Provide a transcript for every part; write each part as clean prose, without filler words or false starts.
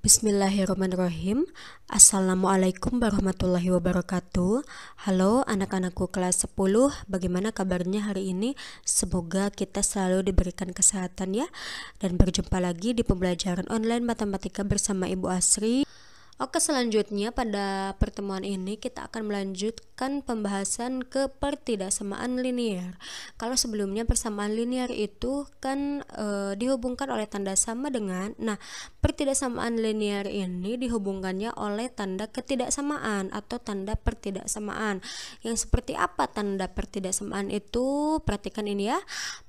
Bismillahirrahmanirrahim. Assalamualaikum warahmatullahi wabarakatuh. Halo anak-anakku kelas 10, bagaimana kabarnya hari ini? Semoga kita selalu diberikan kesehatan ya. Dan berjumpa lagi di pembelajaran online matematika bersama Ibu Asri. Oke, selanjutnya pada pertemuan ini kita akan melanjutkan pembahasan ke pertidaksamaan linear. Kalau sebelumnya persamaan linear itu kan dihubungkan oleh tanda sama dengan, nah pertidaksamaan linear ini dihubungkannya oleh tanda ketidaksamaan atau tanda pertidaksamaan. Yang seperti apa tanda pertidaksamaan itu? Perhatikan ini ya.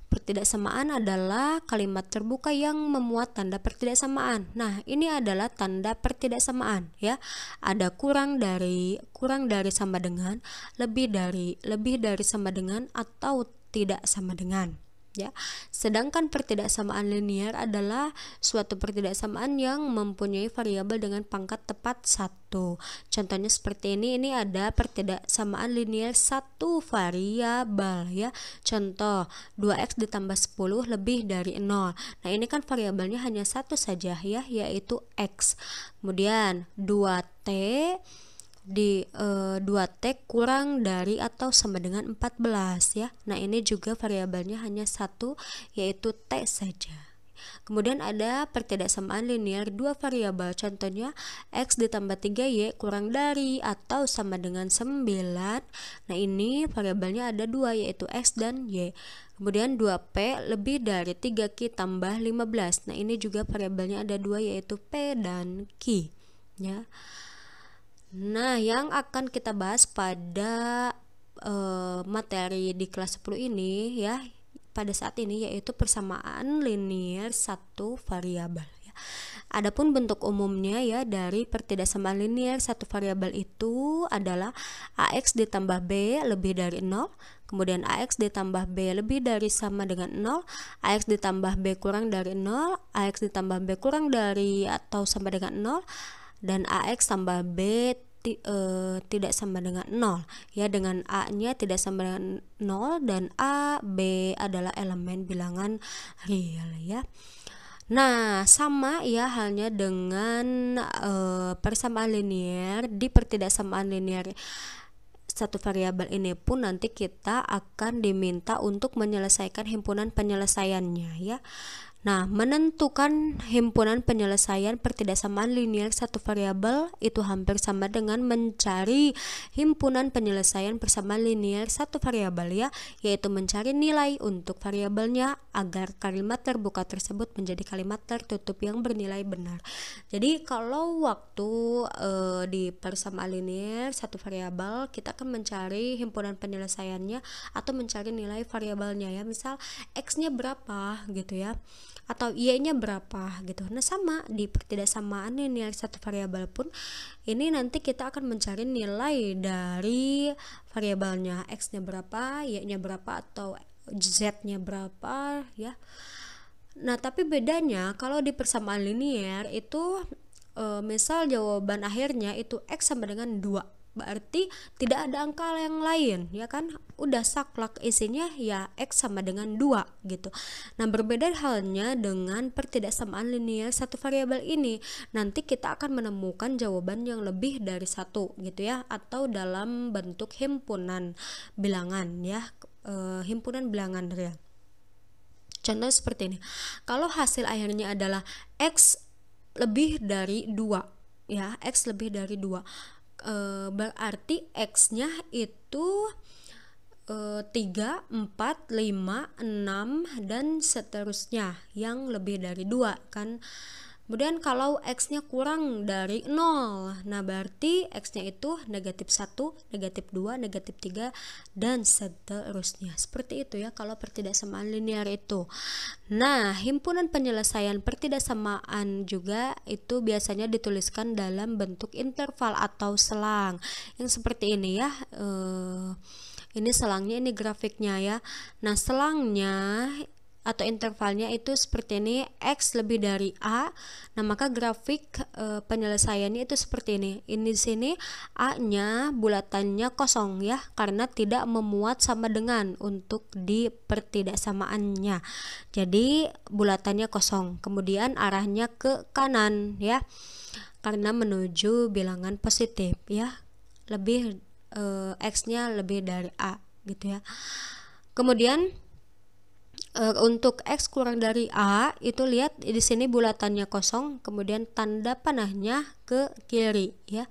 Pertidaksamaan adalah kalimat terbuka yang memuat tanda pertidaksamaan. Nah, ini adalah tanda pertidaksamaan ya. Ada kurang dari sama dengan, lebih dari sama dengan, atau tidak sama dengan. Ya, sedangkan pertidaksamaan linear adalah suatu pertidaksamaan yang mempunyai variabel dengan pangkat tepat 1. Contohnya seperti ini ada pertidaksamaan linear satu variabel ya. Contoh 2x ditambah 10 lebih dari 0. Nah, ini kan variabelnya hanya satu saja ya, yaitu x. Kemudian 2t di 2t kurang dari atau sama dengan 14 ya. Nah, ini juga variabelnya hanya satu, yaitu t saja. Kemudian ada pertidaksamaan linear dua variabel, contohnya x ditambah 3y kurang dari atau sama dengan 9. Nah, ini variabelnya ada dua, yaitu x dan y. Kemudian 2p lebih dari 3q tambah 15. Nah, ini juga variabelnya ada dua, yaitu p dan q ya. Nah, yang akan kita bahas pada materi di kelas 10 ini ya, pada saat ini yaitu persamaan linear satu variabel ya. Adapun bentuk umumnya ya dari pertidaksamaan linear satu variabel itu adalah ax ditambah b lebih dari 0, kemudian ax ditambah b lebih dari sama dengan 0, ax ditambah b kurang dari 0, ax ditambah b kurang dari atau sama dengan 0, dan ax tambah b tidak sama dengan 0 ya, dengan a nya tidak sama dengan 0 dan a, b adalah elemen bilangan real ya. Nah, sama ya halnya dengan persamaan linear. Di pertidaksamaan linear satu variabel ini pun nanti kita akan diminta untuk menyelesaikan himpunan penyelesaiannya ya. Nah, menentukan himpunan penyelesaian pertidaksamaan linear satu variabel itu hampir sama dengan mencari himpunan penyelesaian persamaan linear satu variabel ya, yaitu mencari nilai untuk variabelnya agar kalimat terbuka tersebut menjadi kalimat tertutup yang bernilai benar. Jadi kalau waktu di persamaan linear satu variabel kita akan mencari himpunan penyelesaiannya atau mencari nilai variabelnya ya, misal x-nya berapa gitu ya, atau y-nya berapa gitu. Nah, sama di pertidaksamaan linear satu variabel pun ini nanti kita akan mencari nilai dari variabelnya, x-nya berapa, y-nya berapa, atau z-nya berapa ya. Nah, tapi bedanya kalau di persamaan linear itu misal jawaban akhirnya itu x sama dengan 2, berarti tidak ada angka yang lain ya kan, udah saklek isinya ya x sama dengan 2 gitu. Nah, berbeda halnya dengan pertidaksamaan linear satu variabel ini, nanti kita akan menemukan jawaban yang lebih dari satu gitu ya, atau dalam bentuk himpunan bilangan ya, himpunan bilangan real. Contoh seperti ini, kalau hasil akhirnya adalah x lebih dari 2 ya, x lebih dari 2, berarti x-nya itu 3, 4, 5, 6 dan seterusnya yang lebih dari 2 kan. Kemudian kalau x-nya kurang dari 0, nah berarti x-nya itu negatif 1, negatif 2, negatif 3 dan seterusnya. Seperti itu ya kalau pertidaksamaan linear itu. Nah, himpunan penyelesaian pertidaksamaan juga itu biasanya dituliskan dalam bentuk interval atau selang yang seperti ini ya. Ini selangnya, ini grafiknya ya. Nah, selangnya atau intervalnya itu seperti ini, X lebih dari A. Nah, maka grafik penyelesaiannya itu seperti ini. Ini di sini A-nya bulatannya kosong ya, karena tidak memuat sama dengan untuk di pertidaksamaannya. Jadi bulatannya kosong. Kemudian arahnya ke kanan ya, karena menuju bilangan positif ya. Lebih X-nya lebih dari A gitu ya. Kemudian untuk X kurang dari A itu lihat di sini bulatannya kosong, kemudian tanda panahnya ke kiri ya.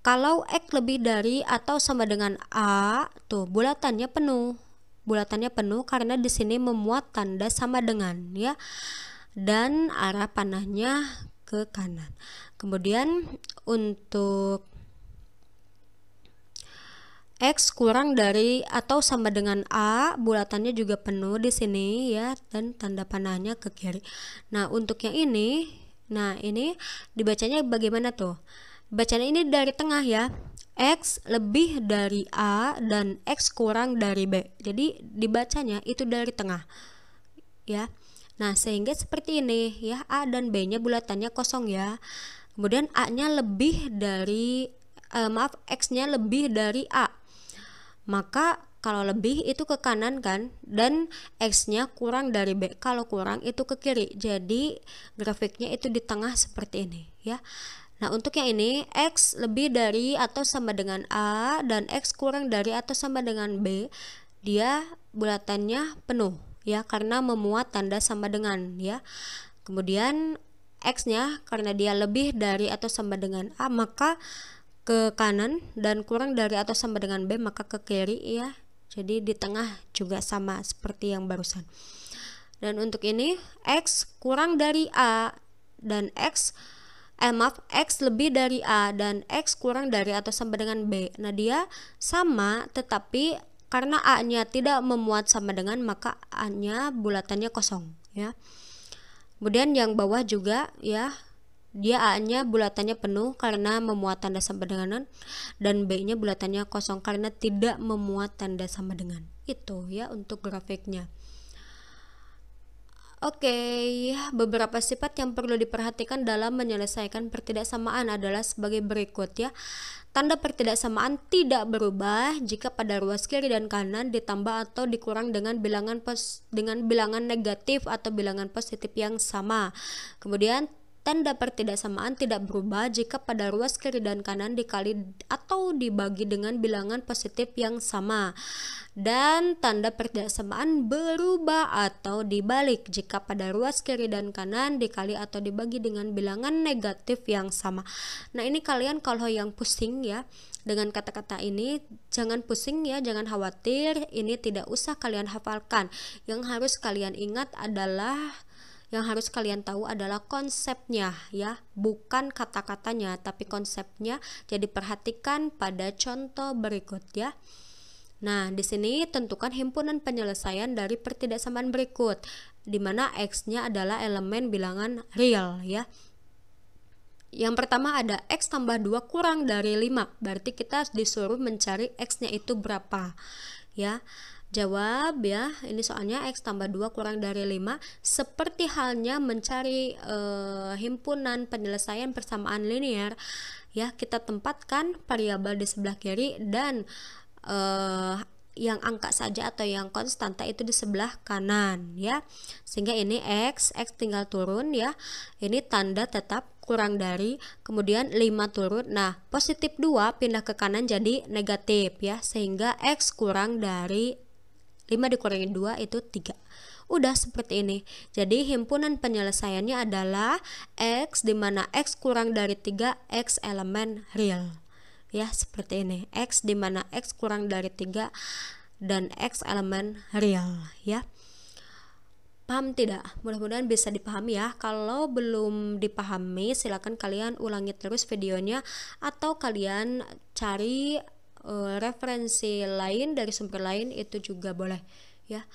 Kalau X lebih dari atau sama dengan A, tuh bulatannya penuh. Bulatannya penuh karena di sini memuat tanda sama dengan ya. Dan arah panahnya ke kanan. Kemudian untuk X kurang dari atau sama dengan A, bulatannya juga penuh di sini ya, dan tanda panahnya ke kiri. Nah, untuk yang ini, ini dibacanya bagaimana tuh? Bacanya ini dari tengah ya. X lebih dari A dan X kurang dari B. Jadi dibacanya itu dari tengah. Ya. Nah, sehingga seperti ini ya, A dan B-nya bulatannya kosong ya. Kemudian A-nya lebih dari X-nya lebih dari A. Maka kalau lebih itu ke kanan kan, dan X-nya kurang dari B. Kalau kurang itu ke kiri. Jadi grafiknya itu di tengah seperti ini ya. Nah, untuk yang ini X lebih dari atau sama dengan A dan X kurang dari atau sama dengan B, dia bulatannya penuh ya, karena memuat tanda sama dengan ya. Kemudian X-nya karena dia lebih dari atau sama dengan A, maka ke kanan, dan kurang dari atau sama dengan B maka ke kiri ya. Jadi di tengah juga sama seperti yang barusan. Dan untuk ini X kurang dari A dan X lebih dari A dan X kurang dari atau sama dengan B. Nah, dia sama, tetapi karena A-nya tidak memuat sama dengan, maka A-nya bulatannya kosong ya. Kemudian yang bawah juga ya, dia A-nya bulatannya penuh karena memuat tanda sama dengan, dan B-nya bulatannya kosong karena tidak memuat tanda sama dengan. Itu ya untuk grafiknya. Oke, beberapa sifat yang perlu diperhatikan dalam menyelesaikan pertidaksamaan adalah sebagai berikut ya. Tanda pertidaksamaan tidak berubah jika pada ruas kiri dan kanan ditambah atau dikurang dengan bilangan negatif atau bilangan positif yang sama. Kemudian tanda pertidaksamaan tidak berubah jika pada ruas kiri dan kanan dikali atau dibagi dengan bilangan positif yang sama. Dan tanda pertidaksamaan berubah atau dibalik jika pada ruas kiri dan kanan dikali atau dibagi dengan bilangan negatif yang sama. Nah, ini kalian kalau yang pusing ya dengan kata-kata ini, jangan pusing ya, jangan khawatir, ini tidak usah kalian hafalkan. Yang harus kalian ingat adalah, yang harus kalian tahu adalah konsepnya ya, bukan kata-katanya tapi konsepnya. Jadi perhatikan pada contoh berikut ya. Nah, di sini tentukan himpunan penyelesaian dari pertidaksamaan berikut, di mana X-nya adalah elemen bilangan real ya. Yang pertama ada X tambah 2 kurang dari 5, berarti kita disuruh mencari X-nya itu berapa ya. Jawab ya, ini soalnya X tambah 2 kurang dari 5, seperti halnya mencari himpunan penyelesaian persamaan linear ya, kita tempatkan variabel di sebelah kiri dan yang angka saja atau yang konstanta itu di sebelah kanan ya. Sehingga ini X tinggal turun ya, ini tanda tetap kurang dari, kemudian 5 turun. Nah, positif 2 pindah ke kanan jadi negatif ya, sehingga X kurang dari 5 dikurangi 2 itu 3. Udah seperti ini. Jadi himpunan penyelesaiannya adalah X, di mana X kurang dari 3, X elemen real ya, seperti ini. X di mana X kurang dari 3 dan X elemen real ya. Paham tidak? Mudah-mudahan bisa dipahami ya. Kalau belum dipahami, silakan kalian ulangi terus videonya, atau kalian cari referensi lain dari sumber lain, itu juga boleh ya.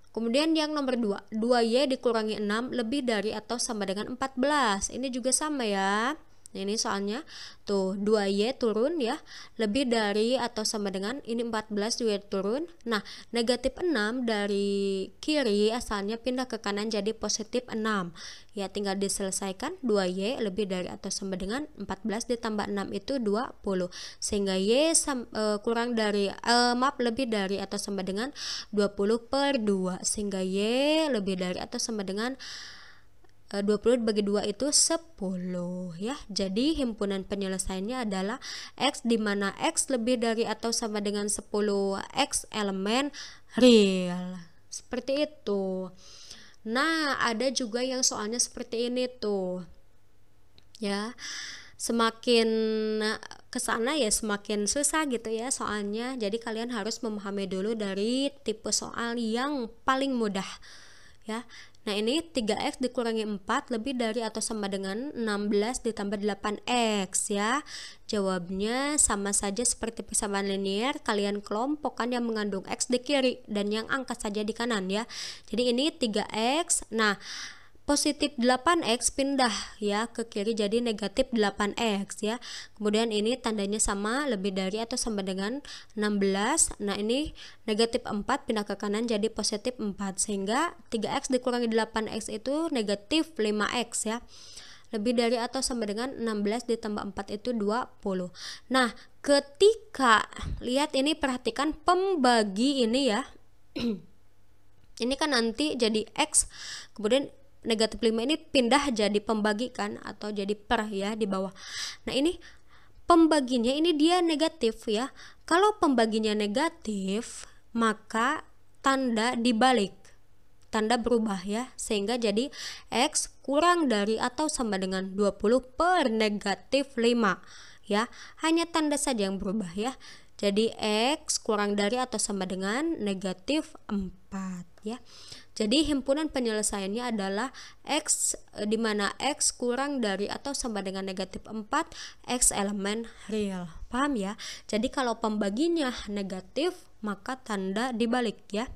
Kemudian yang nomor 2, 2Y dikurangi 6 lebih dari atau sama dengan 14. Ini juga sama ya. Nah, ini soalnya tuh 2Y turun ya, lebih dari atau sama dengan ini 14 2Y turun. Nah, negatif 6 dari kiri asalnya pindah ke kanan jadi positif 6. Ya, tinggal diselesaikan. 2Y lebih dari atau sama dengan 14 ditambah 6 itu 20. Sehingga Y kurang dari lebih dari atau sama dengan 20/2. Sehingga Y lebih dari atau sama dengan 20 dibagi 2 itu 10 ya. Jadi himpunan penyelesaiannya adalah X, di mana X lebih dari atau sama dengan 10 X elemen real. Seperti itu. Nah, ada juga yang soalnya seperti ini tuh. Ya. Semakin kesana ya semakin susah gitu ya soalnya. Jadi kalian harus memahami dulu dari tipe soal yang paling mudah ya. Nah, ini 3X dikurangi 4 lebih dari atau sama dengan 16 ditambah 8X ya. Jawabnya sama saja seperti persamaan linear, kalian kelompokkan yang mengandung X di kiri dan yang angkat saja di kanan ya. Jadi ini 3X. Nah, positif 8X pindah ya ke kiri jadi negatif 8X ya. Kemudian ini tandanya sama, lebih dari atau sama dengan 16. Nah, ini negatif 4 pindah ke kanan jadi positif 4, sehingga 3X dikurangi 8X itu negatif 5X ya. Lebih dari atau sama dengan 16 ditambah 4 itu 20. Nah, ketika lihat ini, perhatikan pembagi ini ya. Ini kan nanti jadi X, kemudian negatif 5 ini pindah jadi pembagi kan, atau jadi per ya di bawah. Nah, ini pembaginya ini dia negatif ya. Kalau pembaginya negatif, maka tanda dibalik, tanda berubah ya, sehingga jadi X kurang dari atau sama dengan 20 per negatif 5 ya. Hanya tanda saja yang berubah ya. Jadi X kurang dari atau sama dengan negatif 4 ya. Jadi himpunan penyelesaiannya adalah X, di mana X kurang dari atau sama dengan negatif 4 X elemen real. Paham ya? Jadi kalau pembaginya negatif, maka tanda dibalik ya.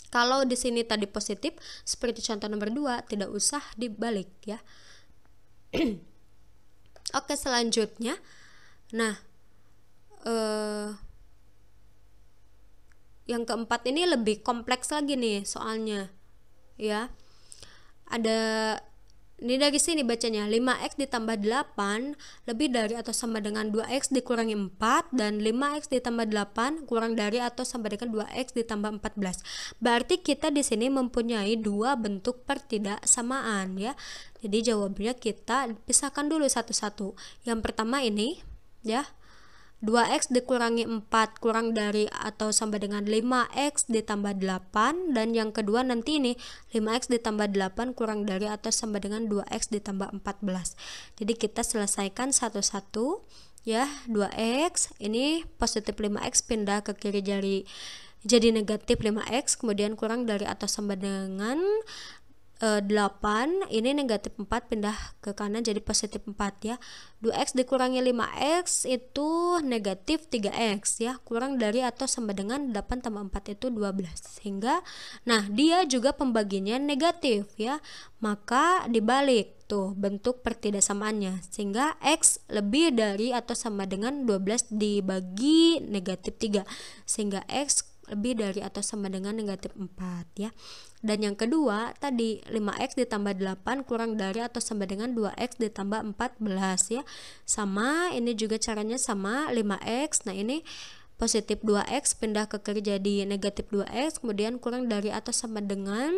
Kalau di sini tadi positif, seperti contoh nomor 2, tidak usah dibalik ya. Oke, selanjutnya. Nah, yang keempat ini lebih kompleks lagi nih soalnya ya. Ada ini dari sini bacanya 5X ditambah 8 lebih dari atau sama dengan 2X dikurangi 4, dan 5X ditambah 8 kurang dari atau sama dengan 2X ditambah 14. Berarti kita di sini mempunyai dua bentuk pertidaksamaan ya. Jadi jawabannya kita pisahkan dulu satu-satu. Yang pertama ini ya, 2X dikurangi 4 kurang dari atau sama dengan 5X ditambah 8, dan yang kedua nanti ini 5X ditambah 8 kurang dari atau sama dengan 2X ditambah 14. Jadi kita selesaikan satu-satu ya. 2X ini positif 5X pindah ke kiri jadi negatif 5X, kemudian kurang dari atau sama dengan 8, ini negatif 4 pindah ke kanan jadi positif 4 ya. 2X dikurangi 5X itu negatif 3X ya, kurang dari atau sama dengan 8 tambah 4 itu 12, sehingga nah dia juga pembaginya negatif ya, maka dibalik tuh bentuk pertidaksamaannya, sehingga X lebih dari atau sama dengan 12 dibagi negatif 3, sehingga X lebih dari atau sama dengan negatif 4 ya. Dan yang kedua tadi 5X ditambah 8 kurang dari atau sama dengan 2X ditambah 14 ya. Sama, ini juga caranya sama, 5X. Nah, ini positif 2X pindah ke kiri jadi negatif 2X, kemudian kurang dari atau sama dengan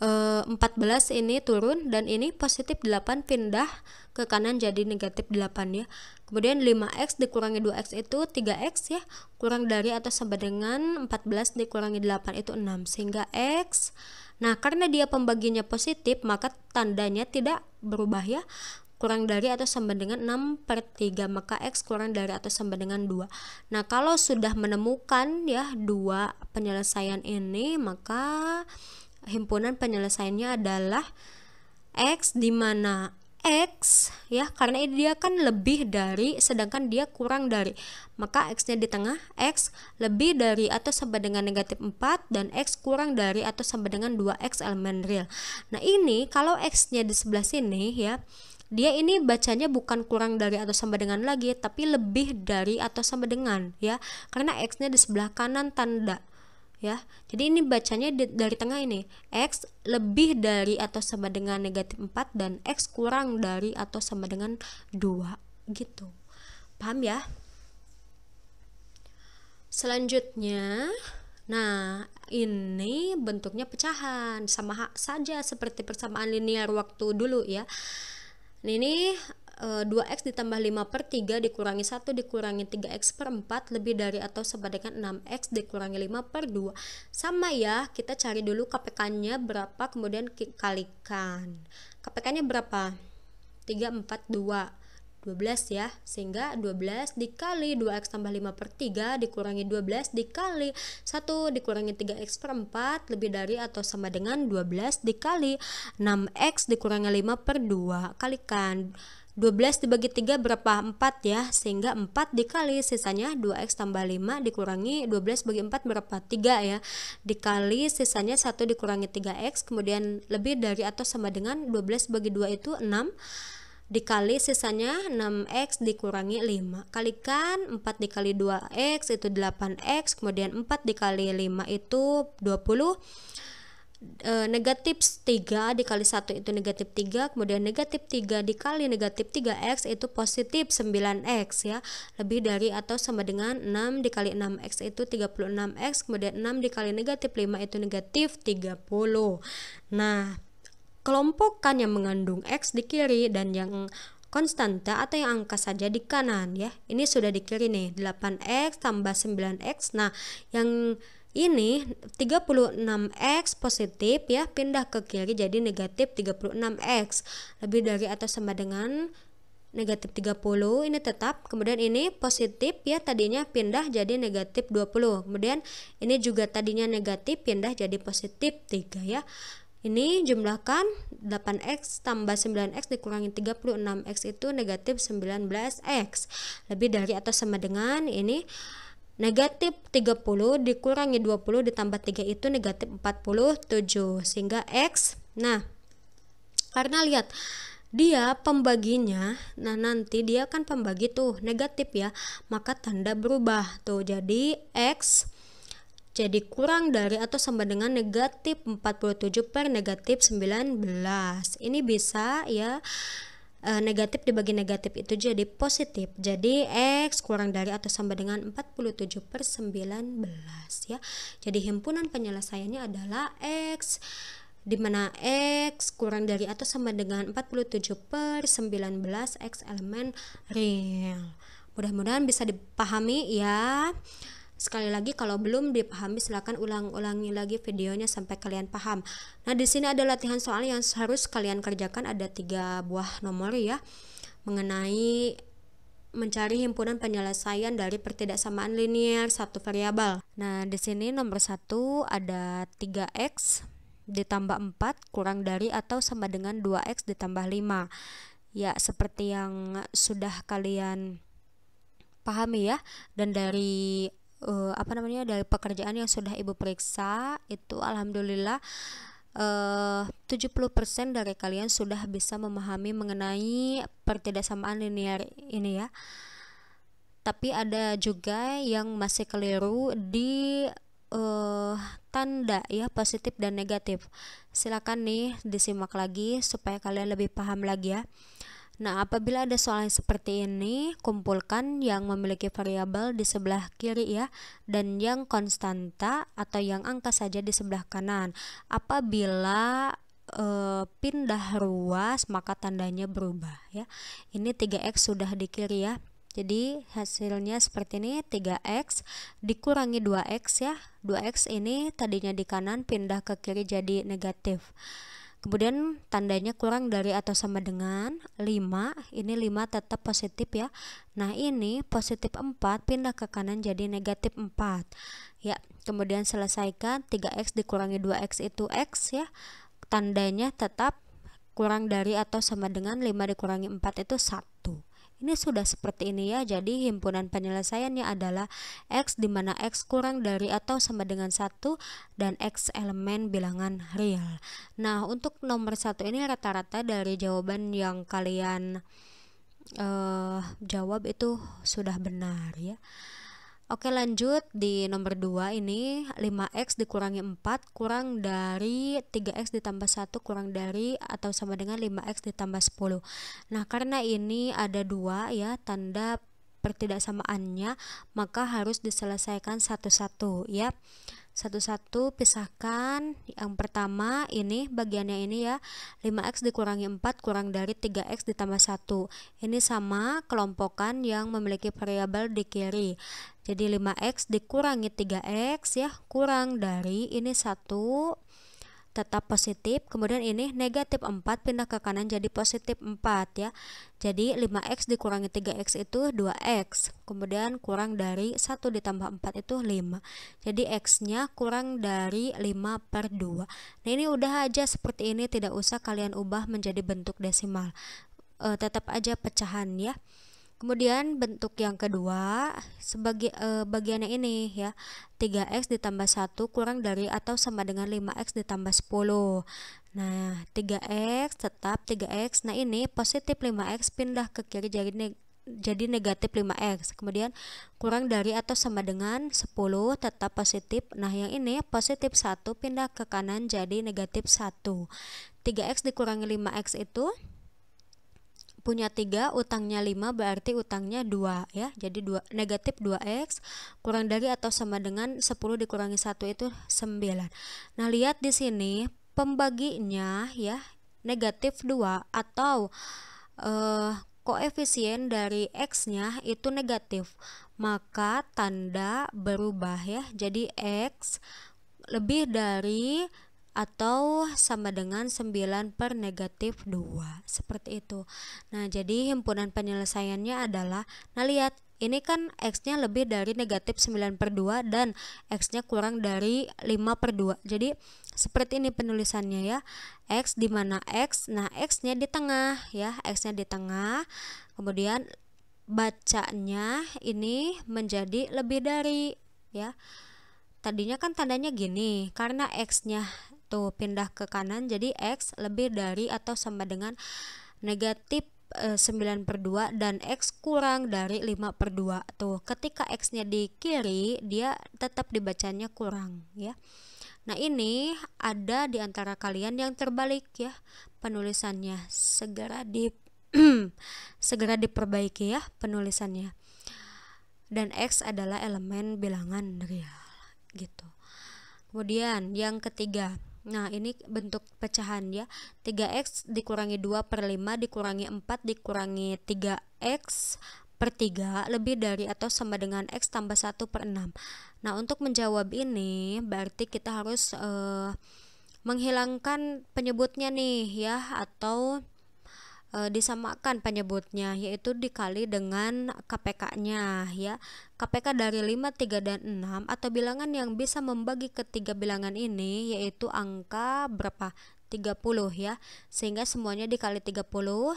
14 ini turun, dan ini positif 8 pindah ke kanan jadi negatif 8 ya. Kemudian 5X dikurangi 2X itu 3X ya, kurang dari atau sama dengan 14 dikurangi 8 itu 6, sehingga X, nah karena dia pembaginya positif maka tandanya tidak berubah ya, kurang dari atau sama dengan 6/3, maka X kurang dari atau sama dengan 2. Nah, kalau sudah menemukan ya dua penyelesaian ini, maka himpunan penyelesaiannya adalah X, di mana X ya, karena dia kan lebih dari sedangkan dia kurang dari, maka X-nya di tengah, X lebih dari atau sama dengan negatif 4, dan X kurang dari atau sama dengan 2X elemen real. Nah, ini kalau X-nya di sebelah sini ya, dia ini bacanya bukan kurang dari atau sama dengan lagi, tapi lebih dari atau sama dengan ya, karena X-nya di sebelah kanan tanda ya. Jadi ini bacanya dari tengah ini, X lebih dari atau sama dengan negatif 4 dan X kurang dari atau sama dengan 2 gitu. Paham ya? Selanjutnya, nah ini bentuknya pecahan, sama saja seperti persamaan linear waktu dulu ya. Ini 2x ditambah 5/3 dikurangi 1 dikurangi 3x/4 lebih dari atau sama dengan 6x dikurangi 5/2. Sama ya, kita cari dulu KPK-nya berapa, kemudian kalikan. KPK-nya berapa? 3, 4, 2 12 ya, sehingga 12 dikali 2x tambah 5/3 dikurangi 12 dikali 1 dikurangi 3x/4 lebih dari atau sama dengan 12 dikali 6x dikurangi 5/2 kalikan 12 dibagi 3 berapa? 4 ya, sehingga 4 dikali sisanya 2x tambah 5 dikurangi 12 bagi 4 berapa? 3 ya, dikali sisanya 1 dikurangi 3x, kemudian lebih dari atau sama dengan 12 bagi 2 itu 6 dikali sisanya 6x dikurangi 5 kalikan 4 dikali 2x itu 8x, kemudian 4 dikali 5 itu 20, negatif 3 dikali 1 itu negatif 3, kemudian negatif 3 dikali negatif 3x itu positif 9x ya, lebih dari atau sama dengan 6 dikali 6x itu 36x, kemudian 6 dikali negatif 5 itu negatif 30. Nah, kelompokkan yang mengandung X di kiri dan yang konstanta atau yang angka saja di kanan ya. Ini sudah di kiri nih, 8x tambah 9x. Nah, yang ini 36x positif ya, pindah ke kiri jadi negatif 36x. Lebih dari atau sama dengan negatif 30, ini tetap. Kemudian ini positif ya, tadinya pindah jadi negatif 20. Kemudian ini juga tadinya negatif pindah jadi positif 3 ya. Ini jumlahkan 8x tambah 9x dikurangi 36x itu negatif 19x. Lebih dari atau sama dengan ini negatif 30 dikurangi 20 ditambah 3 itu negatif 47, sehingga x. Nah, karena lihat dia pembaginya, nah nanti dia kan pembagi tuh negatif ya, maka tanda berubah tuh jadi x jadi kurang dari atau sama dengan negatif 47 per negatif 19. Ini bisa ya, negatif dibagi negatif itu jadi positif. Jadi X kurang dari atau sama dengan 47 per 19 ya. Jadi himpunan penyelesaiannya adalah X, dimana X kurang dari atau sama dengan 47 per 19 X elemen real. Mudah-mudahan bisa dipahami ya. Sekali lagi kalau belum dipahami silakan ulang-ulangi lagi videonya sampai kalian paham. Nah, di sini ada latihan soal yang harus kalian kerjakan, ada 3 buah nomor ya, mengenai mencari himpunan penyelesaian dari pertidaksamaan linear satu variabel. Nah, di sini nomor 1 ada 3x ditambah 4 kurang dari atau sama dengan 2x ditambah 5. Ya, seperti yang sudah kalian pahami ya, dan dari dari pekerjaan yang sudah ibu periksa itu alhamdulillah 70% dari kalian sudah bisa memahami mengenai pertidaksamaan linear ini ya. Tapi ada juga yang masih keliru di tanda ya, positif dan negatif. Silakan nih disimak lagi supaya kalian lebih paham lagi ya. Nah, apabila ada soal yang seperti ini, kumpulkan yang memiliki variabel di sebelah kiri ya, dan yang konstanta atau yang angka saja di sebelah kanan. Apabila pindah ruas maka tandanya berubah ya. Ini 3x sudah di kiri ya. Jadi hasilnya seperti ini, 3x dikurangi 2x ya. 2x ini tadinya di kanan pindah ke kiri jadi negatif. Kemudian tandanya kurang dari atau sama dengan 5, ini 5 tetap positif ya. Nah, ini positif 4 pindah ke kanan jadi negatif 4 ya. Kemudian selesaikan, 3x dikurangi 2x itu x ya, tandanya tetap kurang dari atau sama dengan 5 dikurangi 4 itu 1. Ini sudah seperti ini ya. Jadi himpunan penyelesaiannya adalah X di mana X kurang dari atau sama dengan 1 dan X elemen bilangan real. Nah, untuk nomor 1 ini rata-rata dari jawaban yang kalian jawab itu sudah benar ya. Oke, lanjut di nomor 2 ini 5x dikurangi 4 kurang dari 3x ditambah 1 kurang dari atau sama dengan 5x ditambah 10. Nah, karena ini ada 2 ya tanda pertidaksamaannya, maka harus diselesaikan satu-satu ya. Satu-satu pisahkan. Yang pertama ini bagiannya ini ya, 5x dikurangi 4 kurang dari 3x ditambah 1. Ini sama kelompokan yang memiliki variabel di kiri. Jadi 5x dikurangi 3x ya, kurang dari ini 1 tetap positif, kemudian ini negatif 4 pindah ke kanan jadi positif 4 ya. Jadi 5x dikurangi 3x itu 2x, kemudian kurang dari 1 ditambah 4 itu 5. Jadi x nya kurang dari 5/2. Nah, ini udah aja seperti ini, tidak usah kalian ubah menjadi bentuk desimal, tetap aja pecahan ya. Kemudian bentuk yang kedua sebagai bagiannya ini ya, 3x ditambah 1 kurang dari atau sama dengan 5x ditambah 10. Nah, 3x tetap 3x. Nah, ini positif 5x pindah ke kiri jadi negatif 5x. Kemudian kurang dari atau sama dengan 10 tetap positif. Nah, yang ini positif 1 pindah ke kanan jadi negatif 1. 3x dikurangi 5x itu punya 3, utangnya 5, berarti utangnya 2 ya. Jadi negatif 2x kurang dari atau sama dengan 10 dikurangi 1 itu 9. Nah, lihat di sini pembaginya ya, negatif 2 atau koefisien dari x-nya itu negatif, maka tanda berubah ya. Jadi x lebih dari atau sama dengan 9 per negatif 2, seperti itu. Nah, jadi himpunan penyelesaiannya adalah, nah lihat ini kan x nya lebih dari negatif 9/2 dan x nya kurang dari 5/2. Jadi seperti ini penulisannya ya, x di mana x, nah x nya di tengah ya, x nya di tengah, kemudian bacanya ini menjadi lebih dari ya. Tadinya kan tandanya gini, karena x nya tuh pindah ke kanan jadi x lebih dari atau sama dengan negatif 9/2 dan x kurang dari 5/2. Tuh, ketika x nya di kiri dia tetap dibacanya kurang ya. Nah, ini ada di antara kalian yang terbalik ya penulisannya, segera segera diperbaiki ya penulisannya. Dan x adalah elemen bilangan real gitu. Kemudian yang ketiga, nah ini bentuk pecahan ya, 3x dikurangi 2/5 dikurangi 4 dikurangi 3x per 3 lebih dari atau sama dengan x tambah 1/6. Nah, untuk menjawab ini berarti kita harus menghilangkan penyebutnya nih ya, atau disamakan penyebutnya, yaitu dikali dengan KPK-nya ya. KPK dari 5, 3, dan 6 atau bilangan yang bisa membagi ketiga bilangan ini yaitu angka berapa? 30 ya, sehingga semuanya dikali 30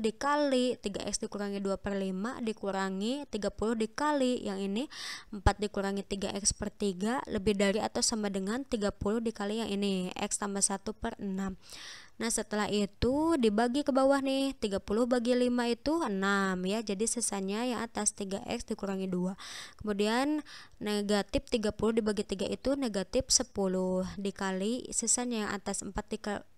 dikali 3x dikurangi 2/5 dikurangi 30 dikali yang ini 4 dikurangi 3x per 3 lebih dari atau sama dengan 30 dikali yang ini x tambah 1/6. Nah, setelah itu dibagi ke bawah nih, 30 bagi 5 itu 6 ya, jadi sisanya yang atas 3x dikurangi 2. Kemudian negatif 30 dibagi 3 itu negatif 10 dikali sisanya yang atas 4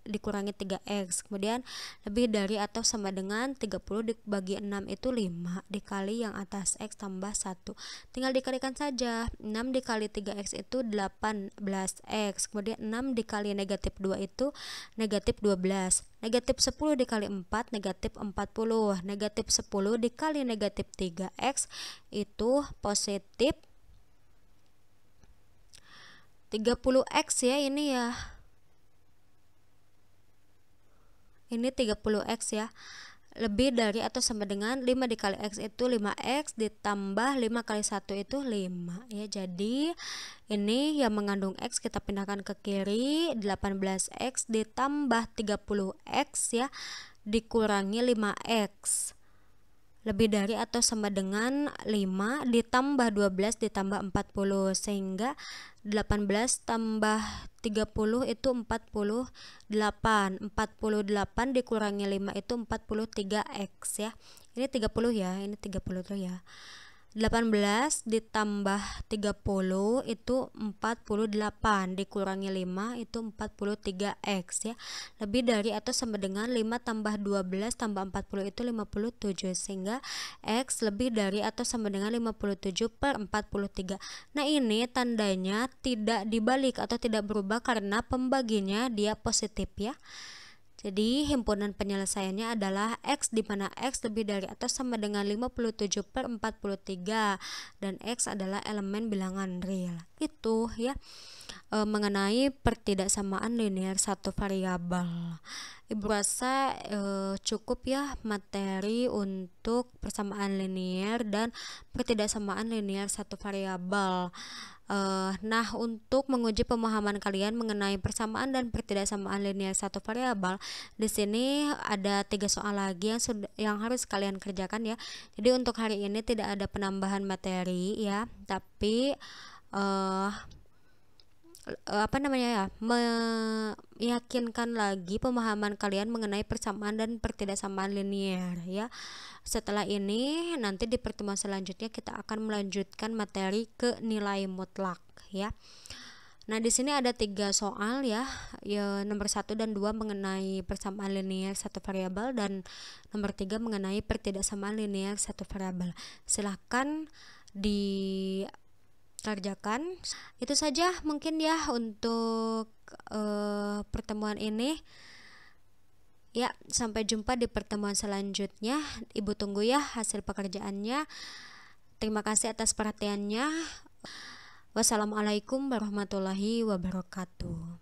dikurangi 3x. Kemudian lebih dari atau sama dengan 30 dibagi 6 itu 5 dikali yang atas x tambah 1. Tinggal dikalikan saja, 6 dikali 3x itu 18x. Kemudian 6 dikali negatif 2 itu negatif 12. Negatif 10 dikali 4 negatif 40. Negatif 10 dikali negatif 3x itu positif 30x ya, ini ya. Ini 30x ya. Lebih dari atau sama dengan 5 dikali x itu 5x ditambah 5 kali 1 itu 5 ya. Jadi ini yang mengandung x kita pindahkan ke kiri, 18x ditambah 30x ya dikurangi 5x. lebih dari atau sama dengan 5 ditambah 12 ditambah 40, sehingga 18 tambah 30 itu 48. 48 dikurangi 5 itu 43x ya. Ini 30 ya, ini 30 tuh ya. 18 ditambah 30 itu 48 dikurangi 5 itu 43x ya. Lebih dari atau sama dengan 5 tambah 12 tambah 40 itu 57, sehingga x lebih dari atau sama dengan 57 per 43. Nah ini tandanya tidak dibalik atau tidak berubah karena pembaginya dia positif ya. Jadi himpunan penyelesaiannya adalah X, di mana X lebih dari atau sama dengan 57 per 43 dan X adalah elemen bilangan real. Itu ya mengenai pertidaksamaan linear satu variabel. Ibu rasa cukup ya materi untuk persamaan linear dan pertidaksamaan linear satu variabel. Nah, untuk menguji pemahaman kalian mengenai persamaan dan pertidaksamaan linear satu variabel, di sini ada 3 soal lagi yang harus kalian kerjakan ya. Jadi untuk hari ini tidak ada penambahan materi ya, tapi meyakinkan lagi pemahaman kalian mengenai persamaan dan pertidaksamaan linear ya. Setelah ini nanti di pertemuan selanjutnya kita akan melanjutkan materi ke nilai mutlak ya. Nah, di sini ada 3 soal ya. Nomor 1 dan 2 mengenai persamaan linear satu variabel dan nomor 3 mengenai pertidaksamaan linear satu variabel. Silahkan dikerjakan. Itu saja mungkin ya untuk pertemuan ini. Ya, sampai jumpa di pertemuan selanjutnya. Ibu tunggu ya hasil pekerjaannya. Terima kasih atas perhatiannya. Wassalamualaikum warahmatullahi wabarakatuh.